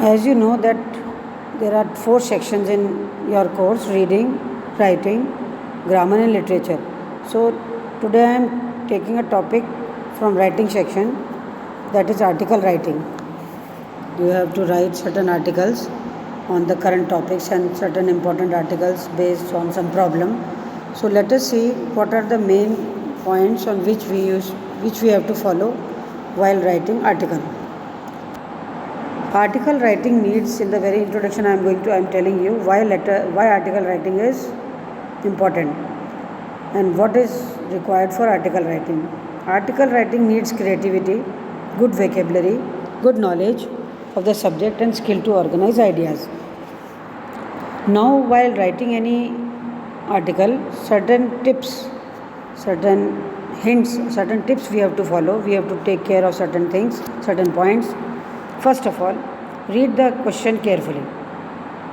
As you know that there are 4 sections in your course: reading, writing, grammar and literature. So today I am taking a topic from writing section, that is article writing. You have to write certain articles on the current topics and certain important articles based on some problem. So let us see what are the main points on which we have to follow while writing article. Article writing needs, in the very introduction I am telling you why article writing is important and what is required for article writing. Article writing needs creativity, good vocabulary, good knowledge of the subject and skill to organize ideas. Now while writing any article, certain tips, certain hints, certain tips we have to follow. We have to take care of certain things, certain points. First of all, read the question carefully.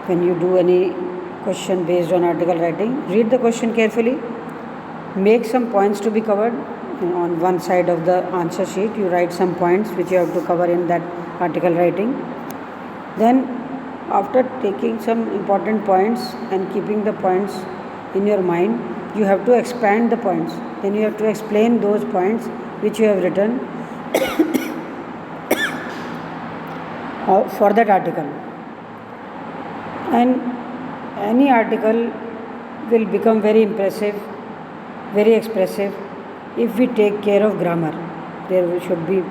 When you do any question based on article writing, read the question carefully. Make some points to be covered. On one side of the answer sheet, you write some points which you have to cover in that article writing. Then, after taking some important points and keeping the points in your mind, you have to expand the points. Then you have to explain those points which you have written for that article. And any article will become very impressive, very expressive if we take care of grammar. There should be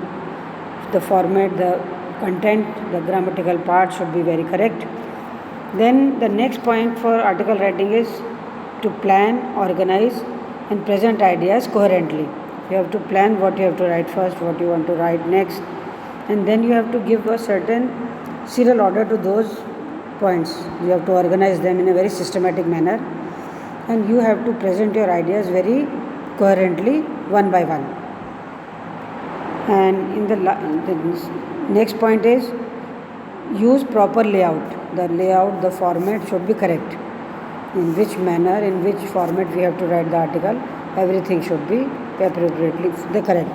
the format, the content, the grammatical part should be very correct. Then the next point for article writing is to plan, organize and present ideas coherently. You have to plan what you have to write first, what you want to write next, and then you have to give a certain serial order to those points. You have to organize them in a very systematic manner, and you have to present your ideas very coherently, one by one. And in the next point is use proper layout. The layout, the format should be correct. In which manner, in which format we have to write the article, everything should be appropriately correct.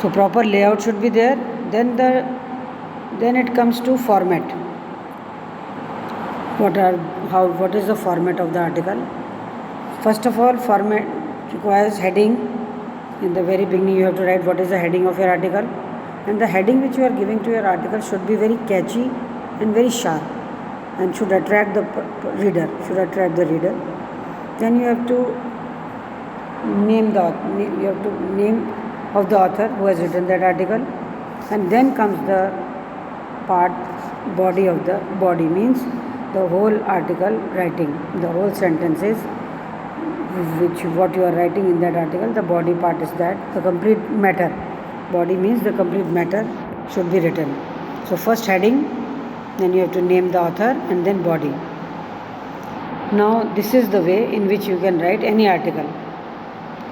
So proper layout should be there. Then it comes to format. What is the format of the article? First of all, format requires heading. In the very beginning, you have to write what is the heading of your article, and the heading which you are giving to your article should be very catchy and very sharp, and should attract the reader. Then you have to name of the author who has written that article, and then comes the body of the body, means the whole article writing, the whole sentences what you are writing in that article. The body part is that the complete matter. Body means the complete matter should be written. So first heading, then you have to name the author, and then body. Now this is the way in which you can write any article.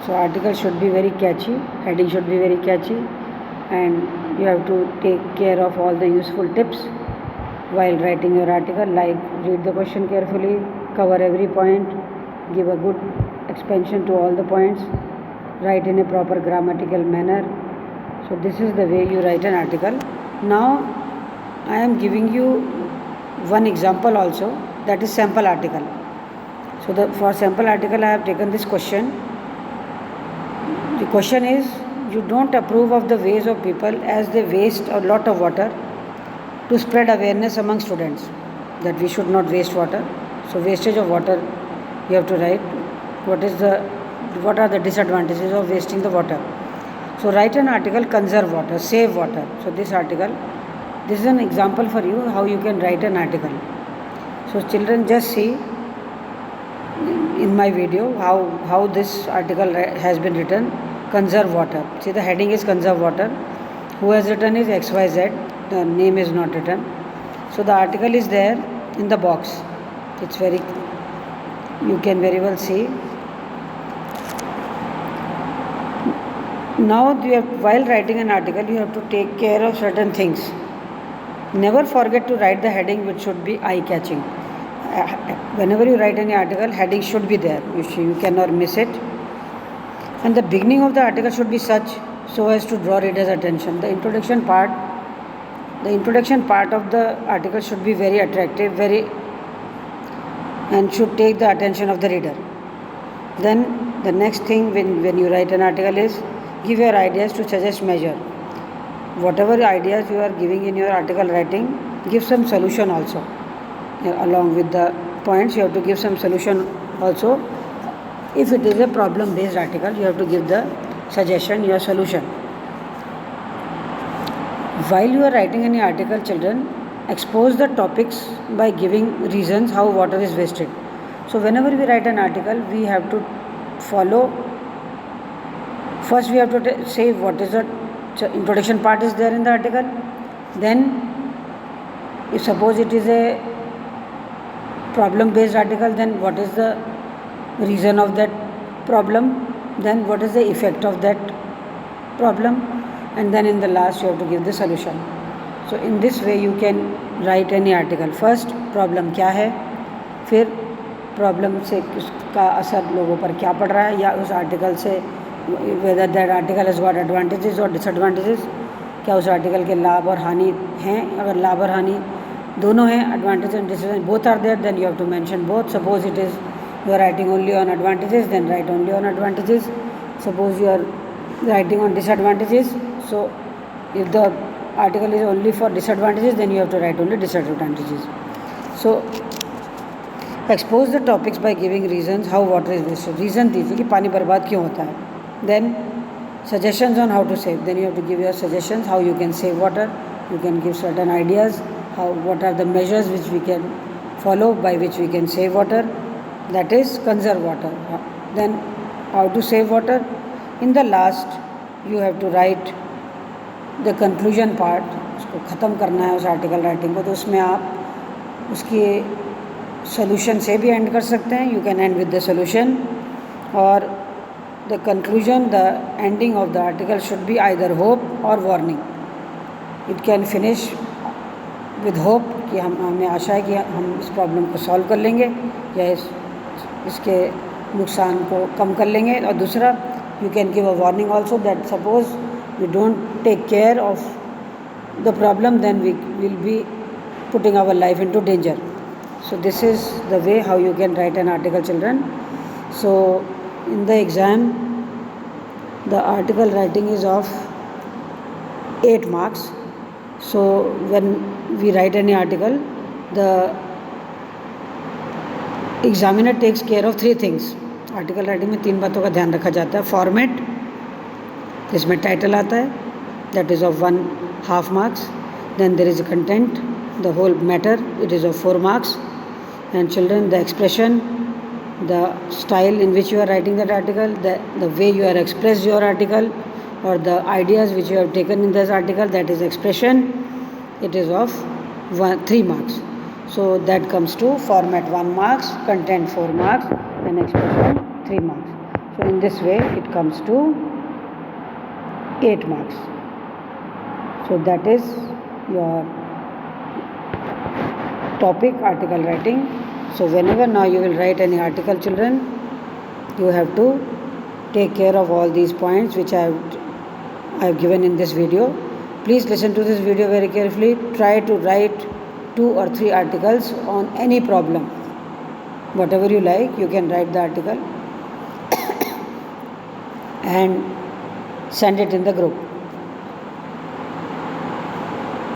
So article should be very catchy, heading should be very catchy, and you have to take care of all the useful tips while writing your article, like read the question carefully, cover every point, give a good expansion to all the points, write in a proper grammatical manner. So this is the way you write an article. Now I am giving you one example also, that is sample article. So for sample article I have taken this question. The question is, you don't approve of the ways of people as they waste a lot of water to spread awareness among students that we should not waste water. So wastage of water you have to write. What are the disadvantages of wasting the water? So write an article, conserve water, save water. So this is an example for you how you can write an article. So children, just see in my video how this article has been written. Conserve water. See, the heading is conserve water. Who has written is XYZ. The name is not written. So the article is there in the box. You can very well see. Now while writing an article, you have to take care of certain things. Never forget to write the heading which should be eye-catching. Whenever you write any article, heading should be there. You cannot miss it. And the beginning of the article should be such so as to draw reader's attention. The introduction part The introduction part of the article should be very attractive, and should take the attention of the reader. Then the next thing when you write an article is give your ideas to suggest measure. Whatever ideas you are giving in your article writing, give some solution also. Along with the points, you have to give some solution also. If it is a problem based article, you have to give the suggestion, your solution. While you are writing any article, children, expose the topics by giving reasons how water is wasted. So whenever we write an article, we have to follow. First we have to say what is the introduction part is there in the article. Then if suppose it is a problem based article, then what is the reason of that problem, then what is the effect of that problem, and then in the last you have to give the solution. So in this way you can write any article. First problem क्या है, फिर problem से उसका असर लोगों पर क्या पड़ रहा है, या उस आर्टिकल से whether that article has got advantages or disadvantages, क्या उस आर्टिकल के लाभ और हानि हैं. अगर लाभ और हानि दोनों हैं, advantages and disadvantages both are there, then you have to mention both. Suppose it is you are writing only on advantages, then write only on advantages. Suppose you are writing on disadvantages, so if the article is only for disadvantages, then you have to write only disadvantages. So expose the topics by giving reasons how water is wasted. Reason दीजिए कि पानी बर्बाद क्यों होता है. Then suggestions on how to save. Then you have to give your suggestions how you can save water. You can give certain ideas what are the measures which we can follow by which we can save water, that is conserve water. Then how to save water. In the last you have to write the conclusion part. उसको ख़त्म करना है उस article writing को, तो उसमें आप उसकी सोल्यूशन से भी एंड कर सकते हैं. You can end with the solution, or the conclusion, the ending of the article should be either hope or warning. It can finish with hope कि हमें आशा है कि हम इस प्रॉब्लम को सॉल्व कर लेंगे या इसके नुकसान को कम कर लेंगे. और दूसरा, you can give a warning also that suppose we don't take care of the problem, then we will be putting our life into danger. So this is the way how you can write an article, children. So in the exam, the article writing is of 8 marks. So when we write any article, the examiner takes care of 3 things. Article writing में 3 बातों का ध्यान रखा जाता है. Format, जिसमें title आता है, that is of 1.5 marks. Then there is a content, the whole matter, it is of 4 marks. And children, the expression, the style in which you are writing that article, the way you are expressed your article, or the ideas which you have taken in this article, that is expression, it is of 3 marks. So that comes to format 1 marks, content 4 marks, and expression 3 marks. So in this way it comes to 8 marks. So that is your topic, article writing. So whenever now you will write any article, children, you have to take care of all these points which I have given in this video. Please listen to this video very carefully. Try to write 2 or 3 articles on any problem. Whatever you like, you can write the article and send it in the group.